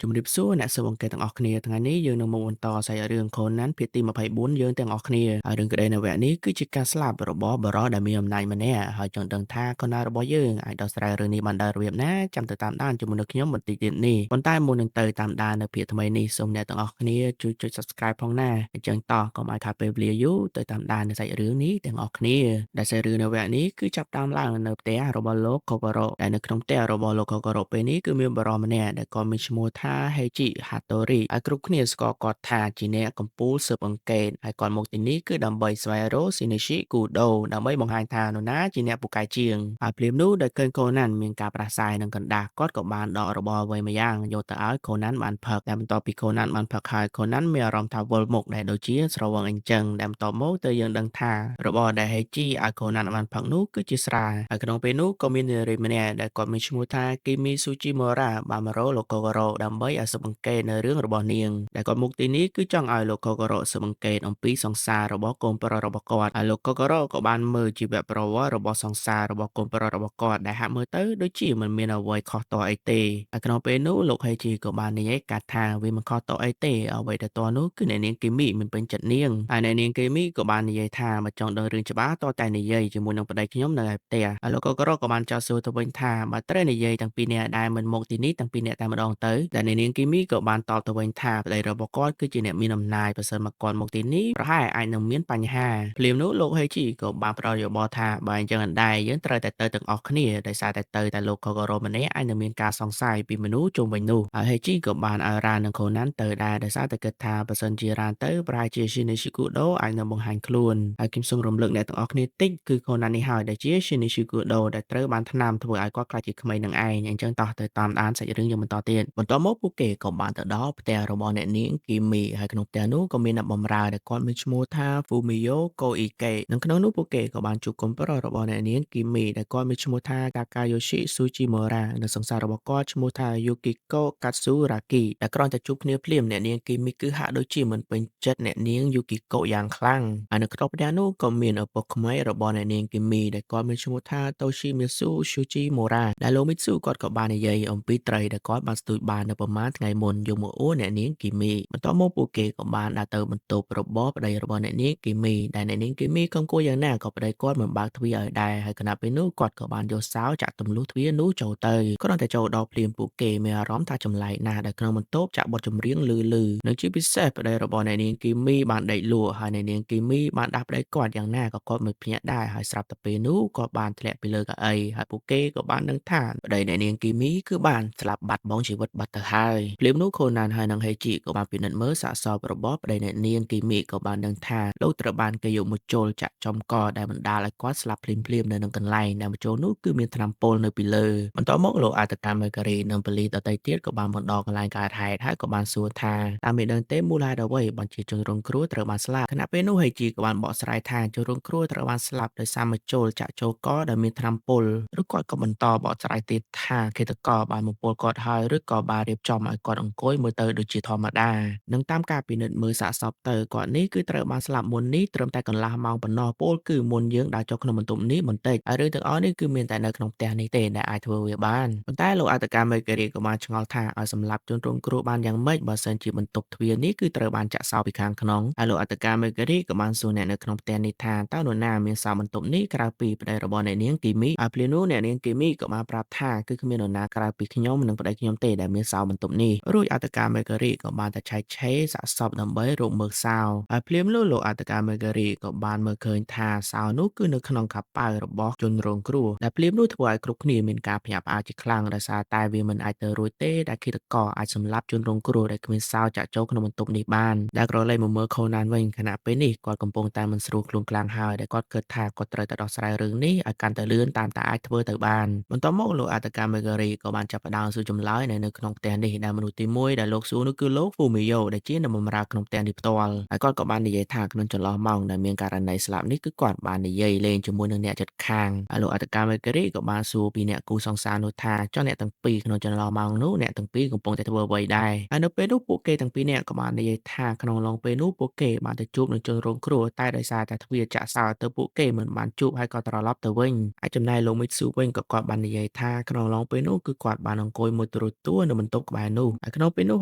ជំរាបសួរអ្នកស៊ើបអង្កេតទាំងអស់គ្នាថ្ងៃនេះយើងនឹងមកបន្តសាច់រឿងខូនណានភាគទី24យើងទាំងអស់គ្នាហើយរឿងក្តីនៅវគ្គនេះគឺជាការស្លាប់របស់បរិសដែលមានអំណាចម្នាក់ហើយចង់ដឹងថាខូនណានរបស់យើងអាចដោះស្រាយរឿងនេះបានដោយរបៀបណាចាំទៅតាមដានជាមួយនឹងខ្ញុំបន្តិចទៀតនេះប៉ុន្តែមុននឹងទៅតាមដាននៅភាគថ្មីនេះសូមអ្នកទាំងអស់គ្នាជួយចុច Subscribe ផងណាអញ្ចឹងតោះកុំឲ្យខាតពេលវេលាយូរទៅតាមដាននៅសាច់រឿងនេះទាំងអស់គ្នាដែលសាច់រឿងនៅវគ្គនេះគឺចាប់ផ្ដើមឡើងនៅផ្ទះរបស់លោក Kokoro ដែលនៅក្នុងផ្ទះរបស់លោក Kokoro ពេលនេះគឺមានបរិសម្នាក់ដែលគាត់មានឈ្មោះថា Heiji Hattori ហើយគ្រប់គ្នាស្គាល់គាត់ថាជាអ្នកកំពូលស៊ើបអង្កេតហើយគាត់មកទីនេះគឺដើម្បីស្វែងរក Shinichi Kudo ដើម្បីបង្ហាញថានរណាជាអ្នកពូកែជាងហើយភ្លាមនោះដោយឃើញ Conan មានការប្រាស្រ័យនឹងកណ្ដាស់គាត់ក៏បានដករបស់អ្វីមួយយ៉ាងយកទៅឲ្យ Conan បានផឹកតែបន្ទាប់ពី Conan បានផឹកហើយ Conan មានអារម្មណ៍ថាវិលមុខដែលដូចជាស្រវឹងអីចឹងដែលបន្ទាប់មកទៅយើងដឹងថារបស់ដែល Heiji ឲ្យ Conan បានផឹកនោះគឺជាស្រាហើយក្នុងពេលនោះក៏មាននារីម្នាក់ដែលគាត់មានឈ្មោះថា Kimi Sujimura បានមករកលោក Kokoro ដើម្បីឲ្យស៊ើបអង្កេតនៅរឿងរបស់នាងដែលគាត់មកទីនេះគឺចង់ឲ្យលោក Kokoro ស៊ើបអង្កេតអំពីសង្សាររបស់កូនប្រុសរបស់គាត់ហើយលោក Kokoro ក៏បានមើលជីវប្រវត្តិរបស់សង្សាររបស់កូនប្រុសរបស់គាត់ដែលហាក់មើលទៅដូចជាមិនមានអ្វីខុសទាស់អីទេហើយក្នុងពេលនោះលោក Heiji ក៏បាននិយាយកាត់ថាវាមិនខុសទាស់អីទេអ្វីដែលទាស់នោះគឺអ្នកនាង Kimi មិនពេញចិត្តនាងហើយអ្នកនាង Kimi ក៏បាននិយាយថាបើចង់ដឹងរឿងច្បាស់តតែនិយាយជាមួយនឹងប្តីខ្ញុំនៅឯផ្ទះហើយលោក Kokoro ក៏បានចោទសួរទៅវិញថាបើត្រូវនិយាយទាំងពីរនាក់ដែលមិនមកទីនេះទាំងពីរនាក់តែម្ដងទៅដែលអ្នកនាង Kimi ក៏បានតបទៅវិញថាប្តីរបស់គាត់គឺជាអ្នកមានអំណាចបើសិនមកគាត់មកទីនេះប្រហែលអាចនឹងមានបញ្ហាភ្លាមនោះលោក Heichi ក៏បានផ្ដល់យោបល់ថាបើអញ្ចឹងអណ្ដែតយើងត្រូវតែទៅទាំងអស់គ្នាដោយសារតែទៅតែលោក Kokoro ម្នាក់អាចនឹងមានការសង្ស័យពីមនុស្សជុំវិញនោះហើយ Heichi ក៏បានឲ្យរាននឹង Conan ទៅដែរដោយសារតែគិតថាបើសិនជារានទៅប្រហែលជា Shinichi Kudo អាចនឹងបង្ហាញខ្លួនហើយខ្ញុំសូមរំលឹកអ្នកទាំងអស់គ្នាតិចគឺ Conan នេះហើយដែលជា Shinichi Kudo ដែលត្រូវបានថ្នាំធ្វើឲ្យគាត់ក្លាយជាក្មេងនឹងឯងអញ្ចឹងតោះទៅតាមដានសាច់រឿងយើងបន្តទៀតបន្ទាប់មកពួកគេក៏បានទៅដល់ផ្ទះរបស់អ្នកនាង Kimi ហើយក្នុងផ្ទះនោះក៏មានអ្នកបម្រើដែលគាត់មានឈ្មោះថា Fumio Koike និងក្នុងនោះពួកគេក៏បានជួបកូនប្រុសរបស់អ្នកនាង Kimi ដែលគាត់មានឈ្មោះថា Takayoshi Sujimura និងសង្សាររបស់គាត់ឈ្មោះថា Yukiko Katsuragi ដែលគ្រាន់តែជួបគ្នាភ្លាមអ្នកនាង Kimi គឺហាក់ដូចជាមិនពេញចិត្តអ្នកនាង Yukiko យ៉ាងខ្លាំងហើយនៅក្នុងផ្ទះនោះក៏មានឪពុកក្មេករបស់អ្នកនាង Kimi ដែលគាត់មានឈ្មោះថា Toshimitsu Sujimura ដែលលោក Mitsu គាត់ក៏បាននិយាយអំពីត្រីដែលគាត់បានស្ទូចបាននៅប្រហែលថ្ងៃមុនយកមកអួតអ្នកនាង Kimi បន្ទាប់មកពួកគេក៏បានដាក់ទៅបន្ទប់របស់ប្តីរបស់អ្នកនាង Kimi ដែលអ្នកនាង Kimi ខំគួរយ៉ាងណាក៏ប្តីគាត់មិនបើកទ្វារឲ្យដែរហើយគណៈពេលនោះគាត់ក៏បានយកសោចាក់ទម្លុះទ្វារនោះចូលទៅគ្រាន់តែចូលដល់ភ្លាមពួកគេមានអារម្មណ៍ថាចម្លែកណាស់ដែលក្នុងបន្ទប់ចាក់បទចម្រៀងលឺនិងជាពិសេសប្តីរបស់អ្នកនាង Kimi បានដេកលក់ហើយអ្នកនាង Kimi បានដាស់ប្តីគាត់យ៉ាងណាក៏គាត់មិនភ្ញាក់ដែរហើយស្រាប់តែពេលនោះគាត់បានធ្លាក់ពីលើកៅអីហើយពួកគេក៏បានដឹងថាប្តីអ្នកនាង Kimi គឺបានស្លាប់បាត់បង់ជីវិតបាត់ទៅហើយភ្លាមនោះ Conan ហើយនិង Heichi ក៏បានពិនិត្យមើលសាកសពរបស់ប្តីអ្នកនាង Kimi ក៏បានដឹងថាលោកត្រូវបានគេយកមកចូលចាក់ចំកដែលបណ្ដាលឲ្យគាត់ស្លាប់ភ្លាមៗនៅនឹងកន្លែងដែលមកចូលនោះគឺមានថ្នាំពុលនៅពីលើបន្ទាប់មកលោកអត្តកម្ម Mercury និងប៉ូលីសដទៃទៀតក៏បានមកដល់កន្លែងកើតហេតុហើយក៏បានសួរថាតើមានដឹងទេមូលហេតុអ្វីបានជាជនរងគ្រោះត្រូវបានស្លាប់ខណៈពេលនោះ Heichi ក៏បានបកស្រាយថាជនរងគ្រោះត្រូវបានស្លាប់ដោយសារមកចូលចាក់ចូលកដែលមានថ្នាំពុលឬគាត់ក៏បន្តបកស្រាយទៀតថាឃាតករបានបំពុលគាត់ហើយឬក៏បានរៀបចំឲ្យគាត់អង្គុយមើលទៅដូចជាធម្មតានឹងតាមការពិនិត្យមើលសាកសពទៅគាត់នេះគឺត្រូវបានស្លាប់មុននេះត្រឹមតែកន្លះម៉ោងប៉ុណ្ណោះពលគឺមុនយើងដើរចុះក្នុងបន្ទប់នេះបន្តិចហើយរឿងទាំងអស់នេះគឺមានតែនៅក្នុងផ្ទះនេះទេដែលអាចធ្វើវាបានប៉ុន្តែលោកអត្តកម្ម Mercury ក៏បានឆ្ងល់ថាឲ្យសម្លាប់ជនរងគ្រោះបានយ៉ាងម៉េចបើសិនជាបន្ទប់ទ្វារនេះគឺត្រូវបានចាក់សោពីខាងក្នុងហើយលោកអត្តកម្ម Mercury ក៏បានសួរអ្នកនៅក្នុងផ្ទះនេះថាតើនរណាមានសោបន្ទប់នេះក្រៅពីប្តីរបស់អ្នកនាង Kimi ហើយភ្លាមនោះអ្នកនាង Kimi ក៏បានប្រាប់ថាគឺគ្មាននរណាក្រៅពីខ្ញុំនិងប្តីខ្ញុំទេដែលមានសោបន្ទប់នេះរួចអត្តកម្ម Mercury ក៏បានតែឆែកឆេរសាកសពដើម្បីរកមើលសោហើយភ្លាមនោះលោកអត្តកម្ម Mercury ក៏បានមើលឃើញថាសោនោះគឺនៅក្នុងកប៉ៅរបស់ជនរងគ្រោះដែលភ្លាមនោះធ្វើឲ្យគ្រប់គ្នាមានការភ្ញាក់ផ្អើលជាខ្លាំងដោយសារតែវាមិនអាចទៅរួចទេដែលឃាតករអាចសម្លាប់ជនរងគ្រោះដែលគ្មានសោចាក់ចូលក្នុងបន្ទប់នេះបានដែលក្រឡេកមកមើល Conan វិញខណៈពេលនេះគាត់កំពុងតែមិនស្រួលខ្លួនខ្លាំងហើយដែលគាត់គិតថាគាត់ត្រូវតែដោះស្រាយរឿងនេះឲ្យកាន់តែលឿនតាមតែអាចធ្វើទៅបានបន្ទាប់មកលោកអត្តកម្ម Mercury ក៏បានចាប់ផ្ដើមសួរចម្លើយនៅក្នុងផ្ទះនេះដែលមនុស្សទី1ដែលលោកសួរនោះគឺលោក Fumio ដែលជាអ្នកបម្រើក្នុងផ្ទះនេះផ្ទាល់ហើយគាត់ក៏បាននិយាយថាក្នុងចន្លោះម៉ោងដែលមានករណីស្លាប់នេះគឺគាត់បាននិយាយលេងជាមួយនឹងអ្នកជិតខាងហើយលោកអត្តកម្ម Mercury ក៏បានសួរពីអ្នកគូសង្សារនោះថាចុះអ្នកទាំងពីរក្នុងចន្លោះម៉ោងនោះអ្នកទាំងពីរកំពុងតែធ្វើអ្វីដែរហើយនៅពេលនោះពួកគេទាំងពីរនាក់ក៏បាននិយាយថាក្នុងឡុងពេលនោះពួកគេបានទៅជួបនឹងជនរងគ្រោះតែដោយសារតែទ្វារចាក់សោទៅពួកគេមិនបានជួបហើយក៏ត្រឡប់ទៅវិញហើយចំណែកលោក Mitsu វិញក៏គាត់បាននិយាយថាក្នុងឡុងពេលនោះគឺគាត់បានអង្គុយមើលទូរទស្សន៍នៅបន្ទប់ ក្បែរនោះហើយក្នុងពេលនោះ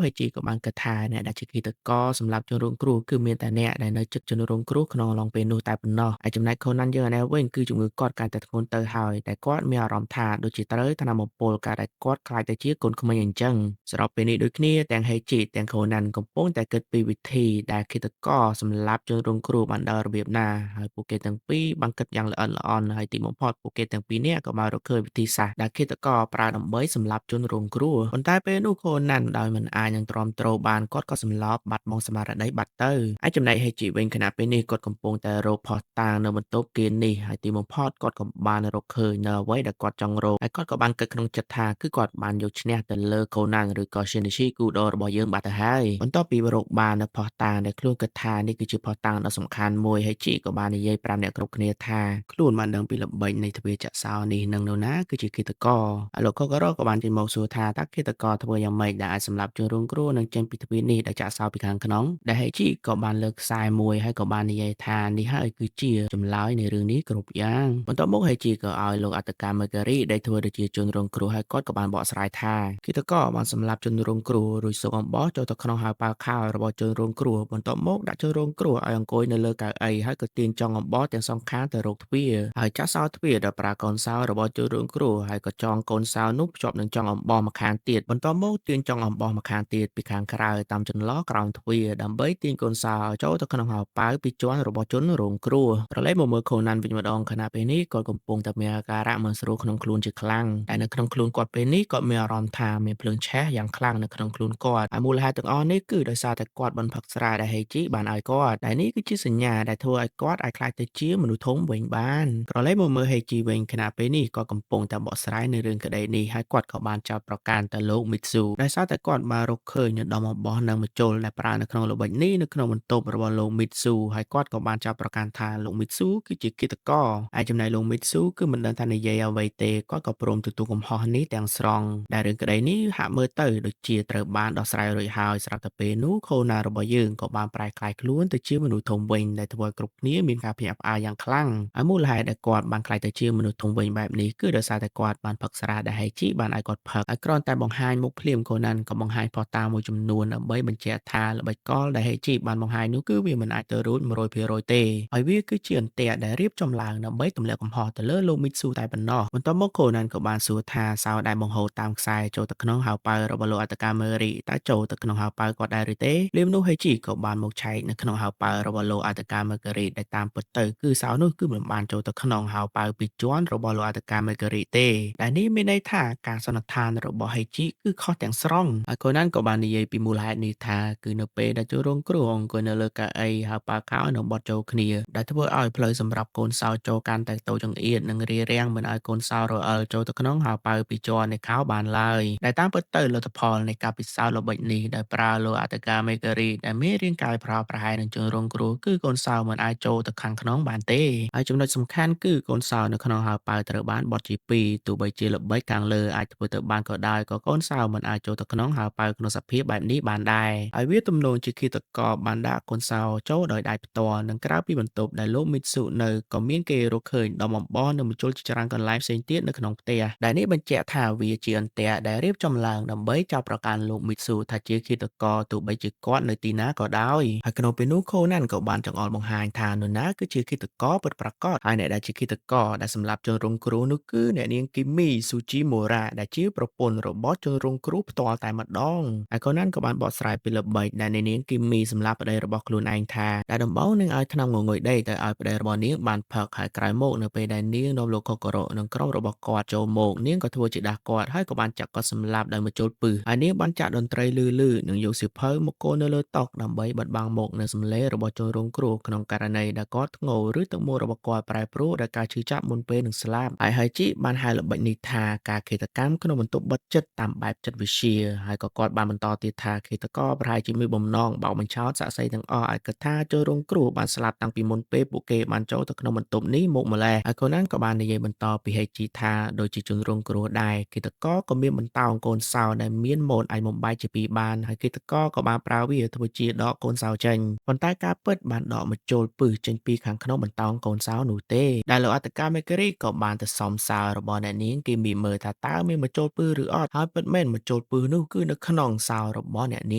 ហេជីក៏បានកត់ថាអ្នកដែលជាឃាតករសម្រាប់ជនរងគ្រោះគឺមានតែអ្នកដែលនៅជិតជនរងគ្រោះក្នុងអំឡុងពេលនោះតែប៉ុណ្ណោះហើយចំណែកខូណានយើងឯនេះវិញគឺជំងឺគាត់កាន់តែធ្ងន់ទៅហើយតែគាត់មានអារម្មណ៍ថាដូចជាត្រូវថ្នាំបំពុលការដែលគាត់ខ្លាចទៅជាកូនក្មេងអញ្ចឹងសរុបពេលនេះដូចគ្នាទាំងហេជីទាំងខូណានកំពុងតែគិតពីវិធីដែលឃាតករសម្រាប់ជនរងគ្រោះបានដល់របៀបណាហើយពួកគេទាំងពីរបានគិតយ៉ាងល្អិតល្អន់ហើយទីបំផុតពួកគេទាំងពីរនាក់ក៏បានរកឃើញវិធីសាស្ត្រដែលឃាតករប្រើដើម្បីសម្លាប់ជនរងគ្រោះប៉ុន្តែពេលនោះខូណានដោយមិនអាចនឹងទ្រាំទ្របានគាត់ក៏សម្លាប់បាត់បង់ស្មារតីបាត់ទៅហើយចំណែកហេជីវិញខណៈពេលនេះគាត់កំពុងតែរកផុសតាងនៅបន្ទប់គេនេះហើយទីបំផុតគាត់ក៏បានរកឃើញនៅអ្វីដែលគាត់ចង់រកហើយគាត់ក៏បានគិតក្នុងចិត្តថាគឺគាត់បានយកឈ្នះទៅលើខូណានឬក៏ Shinichi Kudo របស់យើងបាត់ទៅហើយបន្ទាប់ពីរកបាននៅផុសតាងដែលខ្លួនគិតថានេះគឺជាផុសតាងដ៏សំខាន់មួយហេជីក៏បាននិយាយប្រាប់អ្នកគ្រប់គ្នាថាខ្លួនបានដឹងពីល្បិចនៃទ្វារចាក់សោនេះនឹងនរណាគឺជាឃាតករហើយលោក Kokoro ក៏បានចេញមកសួរថាតើឃាតករធ្វើយ៉ាងម៉េចដែលអាចសម្លាប់ជនរងគ្រោះនឹងចេញពីទ្វារនេះដែលចាក់សោពីខាងក្នុងដែលហេជីក៏បានលើកខ្សែមួយហើយក៏បាននិយាយថានេះហើយគឺជាចម្លើយនៃរឿងនេះគ្រប់យ៉ាងបន្ទាប់មកហេជីក៏ឲ្យលោកអត្តកាមេការីដែលធ្វើដូចជាជនរងគ្រោះហើយគាត់ក៏បានបកស្រាយថាឃាតករបានសម្លាប់ជនរងគ្រោះរួចសុកអំបោះចូលទៅក្នុងហៅប៉ៅខោរបស់ជនរងគ្រោះបន្ទាប់មកដាក់ជនរងគ្រោះឲ្យអង្គុយនៅលើកៅអីហើយក៏ទាញចុងអំបោះទាំងសងខាងទៅរកទ្វារហើយចាក់សោទ្វារដល់ប្រាកូនសោរបស់ជនរងគ្រោះហើយក៏ចងកូនសោនោះភ្ជាប់នឹងចុងអំបោះម្ខាងទៀតបន្ទាប់មកទាញចុងអំបោះម្ខាងទៀតពីខាងក្រៅតាមចន្លោះក្រោមទ្វារដើម្បីទាញកូនសោចូលទៅក្នុងហៅប៉ៅពីជាន់របស់ជនរងគ្រោះរលែកមកមើលខូណានវិញម្ដងខណៈពេលនេះគាត់កំពុងតែមានអាការៈមិនស្រួលក្នុងខ្លួនជាខ្លាំងតែនៅក្នុងខ្លួនគាត់ពេលនេះគាត់មានអារម្មណ៍ថាមានភ្លើងឆេះយ៉ាងខ្លាំងនៅក្នុងខ្លួនគាត់ហើយមូលហេតុទាំងអស់នេះគឺដោយសារតែគាត់បានផឹកស្រាដែលហេជីបានឲ្យគាត់ដែលនេះគឺជាសញ្ញាដែលធ្វើឲ្យគាត់អាចខ្លាចទៅជាមនុស្សធំវិញបានក្រឡេកមកមើលហេជីវិញខណៈពេលនេះគាត់កំពុងតែបកស្រាយនៅរឿងក្តីនេះហើយគាត់ក៏បានចោទប្រកាន់ទៅលោកមីតស៊ូដោយសារតែគាត់បានរកឃើញនៅដុំអំបោះនិងម្ជុលដែលប្រើនៅក្នុងល្បិចនេះនៅក្នុងបន្ទប់របស់លោកមីតស៊ូហើយគាត់ក៏បានចោទប្រកាន់ថាលោកមីតស៊ូគឺជាឃាតករហើយចំណែកលោកមីតស៊ូគឺមិនដឹងថានិយាយអ្វីទេគាត់ក៏ព្រមទទួលកំហុសនេះទាំងស្រុងដែលរឿងក្តីនេះហាក់មើលទៅដូចជាត្រូវបានដោះស្រាយរួចហើយស្រាប់តែពេលនោះខូណារបស់យើងក៏បានប្រែក្លាយខ្លួនទៅជាមនុស្សធំវិញដែលធ្វើឲ្យគ្រប់គ្នាមានការភ្ញាក់ផ្អើលយ៉ាងខ្លាំងហើយមូលហេតុដែលគាត់បានក្លាយទៅជាមនុស្សធំវិញបែបនេះគឺដោយសារតែគាត់បានផឹកស្រាដែលហេជីបានឲ្យគាត់ផឹកហើយគ្រាន់តែបង្ហាញមុខភ្លាមខូណានក៏បង្ហាញផុសតាងមួយចំនួនដើម្បីបញ្ជាក់ថាល្បិចកលដែលហេជីបានបង្ហាញនោះគឺវាមិនអាចទៅរួច 100% ទេហើយវាគឺជាអន្ទាក់ដែលរៀបចំឡើងដើម្បីទម្លាក់កំហុសទៅលើលោកមីតស៊ូតែប៉ុណ្ណោះបន្ទាប់មកខូណានក៏បានសួរថាសោដែលបង្ហូរតាមខ្សែចូលទៅក្នុងហៅប៉ៅរបស់លោកអត្តកាមេរីតើចូលទៅក្នុងហៅប៉ៅគាត់ដែរឬទេលៀមនោះហេជីក៏បានមកឆែកនៅក្នុងហៅប៉ៅរបស់លោកអត្តកាមេរីដែលតាមពិតទៅគឺសោនោះគឺមិនបានចូលទៅក្នុងហៅប៉ៅពីជាន់របស់លោកអត្តកាមេរីទេដែលនេះមានន័យថាការសន្និដ្ឋានរបស់ហេជីគឺខុសទាំងស្រុងហើយខូណានក៏បាននិយាយពីមូលហេតុនេះថាគឺនៅពេលដែលចូលរងគ្រោះអង្គុយនៅលើកៅអីហៅប៉ៅខោនឹងបត់ចូលគ្នាដែលធ្វើឲ្យផ្លូវសម្រាប់កូនសោចូលកាន់តែតូចចង្អៀតនិងរារាំងមិនឲ្យកូនសោរអិលចូលទៅក្នុងហៅប៉ៅពីជាន់នៃខោបានឡើយដែលតាមពិតទៅលទ្ធផលនៃការពិសោធន៍ល្បិចនេះដែលប្រើលោកអត្តកាមេការីដែលមានរាងកាយប្រោប្រហែលនឹងជនរងគ្រោះគឺកូនសោមិនអាចចូលទៅខាងក្នុងបានទេហើយចំណុចសំខាន់គឺកូនសោនៅក្នុងហៅប៉ៅត្រូវបានបត់ជាពីរទោះបីជាល្បិចខាងលើអាចធ្វើទៅបានក៏ដោយក៏កូនសោមិនអាចចូលទៅក្នុងហៅប៉ៅក្នុងសភាពបែបនេះបានដែរហើយវាទំនងជាឃាតករបានដាក់កូនសោចូលដោយដៃផ្ទាល់និងក្រៅពីបន្ទប់ដែលលោកមីតស៊ូនៅក៏មានគេរកឃើញដុំអំបោះនិងម្ជុលជាច្រើនកន្លែងផ្សេងទៀតនៅក្នុងផ្ទះដែលនេះបញ្ជាក់ថាវាជាអន្ទាក់ដែលរៀបចំឡើងដើម្បីចោទប្រកាន់លោកមីតស៊ូថាជាឃាតករទោះបីជាគាត់នៅទីណាក៏ដោយហើយក្នុងពេលនោះខូណានក៏បានចង្អុលបង្ហាញថានរណាគឺជាឃាតករពិតប្រាកដហើយអ្នកដែលជាឃាតករដែលសម្លាប់ជនរងគ្រោះនោះគឺអ្នកនាងគីមីស៊ូជីម៉ូរ៉ាដែលជាប្រពន្ធរបស់ជនរងគ្រោះផ្ទាល់តែម្ដងហើយខូណានក៏បានបកស្រាយពីល្បិចដែលអ្នកនាងគីមីសម្លាប់ប្តីរបស់ខ្លួនឯងថាដែលដំបូងនឹងឲ្យថ្នាំងងុយដីទៅឲ្យប្តីរបស់នាងបានផឹកហើយក្រោយមកនៅពេលដែលនាងនាំលោកកូករ៉ូនិងក្រុមរបស់គាត់ចូលមកនាងក៏ធ្វើជាដាស់គាត់ហើយក៏បានចាក់គាត់សម្លាប់ដោយម្ជុលពឹសហើយនាងបានចាក់តន្ត្រីលឺនិងយកសៀវភៅមកកូននៅលើតុដើម្បីបិទបាំងមុខនៅសម្លេងរបស់ជនរងគ្រោះក្នុងករណីដែលគាត់ធ្ងោឬទឹកមុខរបស់គាត់ប្រែប្រួលដោយការឈឺចាប់មុនពេលនឹងស្លាប់ហើយជីបានហៅល្បិចនេះថាការឃាតកម្មក្នុងបន្ទប់បិទជិតតាមបែបចិត្តវិទ្យាហើយក៏គាត់បានបន្តទៀតថាឃាតករប្រហែលជាមានបំណងបោកបញ្ឆោតសាក្សីទាំងអស់ឲ្យគិតថាជនរងគ្រោះបានស្លាប់តាំងពីមុនពេលពួកគេបានចូលទៅក្នុងបន្ទប់នេះមកម្ល៉េះហើយកូណានក៏បាននិយាយបន្តពីហេជីថាដូចជាជនរងគ្រោះដែរឃាតករក៏មានបន្តោងកូនសោដែលមានម៉ូតអាចបំបែកជាពីរបានហើយឃាតករក៏បានប្រើវាធ្វើជាដកកូនសោចេញប៉ុន្តែការពិតបានដកម្ជុលពឹសចេញពីខាងក្នុងបន្តោងកូនសោនោះទេដែលលោកអត្តកាមេការីក៏បានទៅសំសើរបស់អ្នកនាងគេមីមើលថាតើមានម្ជុលពឹសឬអត់ហើយពិតមែនម្ជុល ចូលពឹសនោះគឺនៅក្នុងសោរបស់អ្នកនា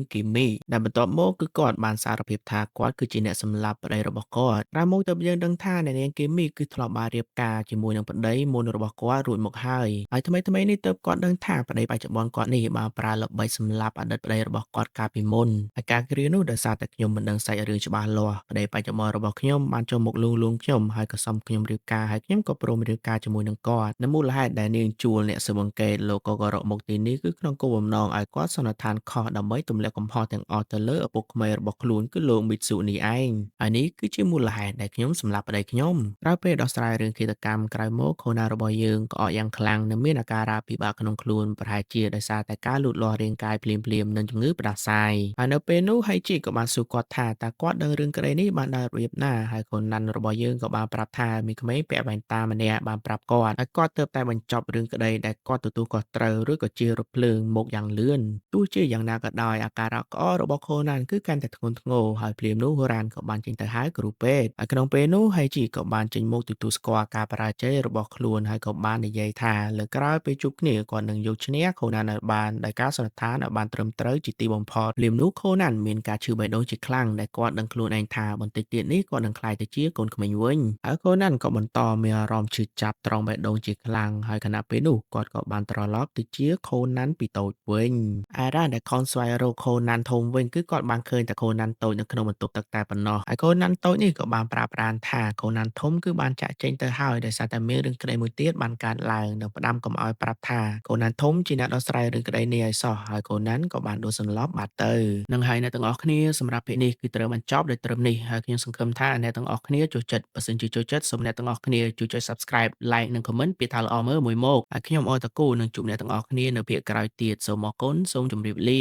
ងគីមីដែលបន្ទាប់មកគឺគាត់បានសារភាពថាគាត់គឺជាអ្នកសម្លាប់ប្តីរបស់គាត់ក្រោយមកទើបយើងដឹងថាអ្នកនាងគីមីគឺធ្លាប់បានរៀបការជាមួយនឹងប្តីមុនរបស់គាត់រួចមកហើយថ្មីនេះទើបគាត់ដឹងថាប្តីបច្ចុប្បន្នគាត់នេះបានប្រើល្បិចសម្លាប់អតីតប្តីរបស់គាត់កាលពីមុនហើយការគ្រានោះដោយសារតែខ្ញុំមិនដឹងសាច់រឿងច្បាស់លាស់ប្តីបច្ចុប្បន្នរបស់ខ្ញុំបានចូលមកលួងខ្ញុំហើយក៏សុំខ្ញុំរៀបការហើយខ្ញុំក៏ព្រមរៀបការជាមួយនឹងគាត់នៅមូលហេតុដែលនាងជួលអ្នកស៊ើបអង្កេតលោកក៏រកមកទីនេះគឺក្នុងគោលបំណងឲ្យគាត់សន្និដ្ឋានខុសដើម្បីទម្លាក់កំហុសទាំងអស់ទៅលើឪពុកក្មេករបស់ខ្លួនគឺលោកមីតស៊ូនេះឯងហើយនេះគឺជាមូលហេតុដែលខ្ញុំសម្លាប់ប្តីខ្ញុំក្រោយពេលដោះស្រាយរឿងឃាតកម្មក្រោយមកខូណារបស់យើងក៏អកយ៉ាងខ្លាំងនិងមានអាការៈពិបាកក្នុងខ្លួនប្រហែលជាដោយសារតែការលូតលាស់រាងកាយភ្លាមៗនិងជំងឺផ្ដាសាយហើយនៅពេលនោះហៃជីក៏បានសួរគាត់ថាតើគាត់ដឹងរឿងក្តីនេះបានដល់របៀបណាហើយខូណាន់របស់យើងក៏បានប្រាប់ថាមានក្មេងពាក់វ៉ែនតាម្នាក់បានប្រាប់គាត់ហើយគាត់ទើបតែបញ្ចប់រឿងក្តីដែលគាត់ទទួលខុសត្រូវឬក៏ជារថភ្លើងមកយ៉ាងលឿនទោះជាយ៉ាងណាក៏ដោយអាការៈក្អករបស់ខូណាន់គឺកាន់តែធ្ងន់ធ្ងរហើយភ្លាមនោះរ៉ានក៏បានចេញទៅហៅគ្រូពេទ្យហើយក្នុងពេលនោះហៃជីក៏បានចេញមកទទួលស្គាល់ការបរាជ័យរបស់ខ្លួនហើយក៏បាននិយាយថាលើក្រោយពេលជួបគ្នាគាត់នឹងយកឈ្នះខូណាន់ឲ្យបានដោយការសន្និដ្ឋានឲ្យបានត្រឹមត្រូវជាទីបំផុតភ្លាមនោះខូណាន់មានការឈឺបេះដូងជាខ្លាំងដែលគាត់ដឹងខ្លួនឯងថាបន្តិចទៀតនេះគាត់នឹងក្លាយទៅជាកូនក្មេងវិញហើយខូណាន់ក៏បន្តមានអារម្មណ៍ឈឺចាប់ត្រង់បេះដូងជាខ្លាំងហើយខណៈពេលនោះគាត់ក៏បានត្រឡប់ទៅជាខូណាន់ពីតូចវិញឯរ៉ានដែលខនស្វែងរកខូណាន់ធំវិញគឺគាត់បានឃើញតែខូណាន់តូចនៅក្នុងបន្ទប់ទឹកតែប៉ុណ្ណោះហើយខូណាន់តូចនេះក៏បានប្រាប់ប្រានថាខូណាន់ធំគឺបានចាក់ចេញទៅហើយដោយសារតែមានរឿងក្តីមួយទៀតបានកើតឡើងនិងផ្ដាំកុំឲ្យប្រាប់ថាខូណាន់ធំជាអ្នកដោះស្រាយរឿងក្តីនេះឲ្យសោះហើយខូណាន់ក៏បានដួលសន្លប់បាត់ទៅនឹងហើយអ្នកទាំងអស់គ្នាសម្រាប់ភាគនេះគឺត្រូវបញ្ចប់ដោយត្រឹមនេះហើយខ្ញុំសង្ឃឹមថាអ្នកទាំងអស់គ្នាចូលចិត្តបើសិនជាចូលចិត្តសូមអ្នកទាំងអស់គ្នាជួយចុច Subscribe Like និង Comment ពាក្យថាល្អមើលមួយមកហើយខ្ញុំអរតកូនឹងជួបអ្នកទាំងអស់គ្នានៅភាគក្រោយទៀតសូមអរគុណសូមជម្រាបលា